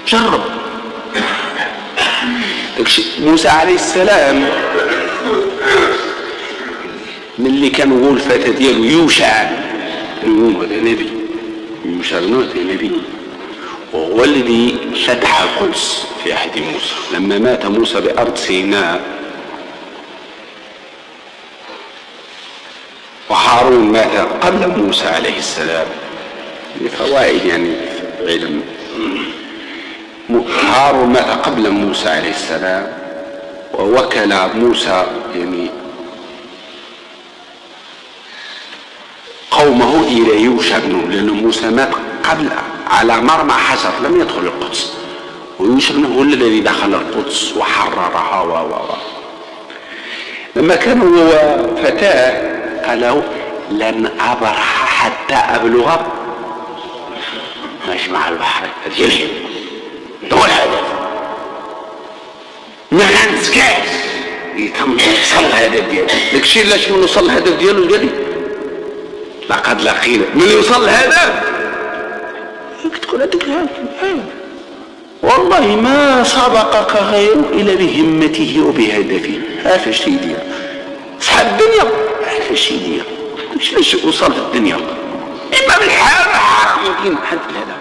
جرب. موسى عليه السلام من اللي كان يقول الفتى ديالو يوشع هذا نبي، يوشع هذا نبي، وهو الذي فتح القدس في عهد موسى. لما مات موسى بأرض سيناء وهارون مات قبل موسى عليه السلام، لفوائد يعني علم. هارون مات قبل موسى عليه السلام، ووكل موسى يعني قومه إلى يوشع بن نون، لأن موسى مات قبل على مرمى حجر، لم يدخل القدس، ويوشع بن هو الذي دخل القدس وحررها. لما كان هو فتاة قال له لن أبرح حتى أبلغ مجمع البحر. هذه الهمة، هو الهدف. ما ننسكاش يتم يوصل الهدف ديالو. داكشي علاش من وصل الهدف ديالو ديالي لقد لقينا من يوصل الهدف. تقول هذيك والله ما سبقك غيره إلا بهمته وبهدفه. هذا الشيء ديال صحاب الدنيا، هذا الشيء ديال علاش وصل في الدنيا، إما بالحال يمكن حد هذا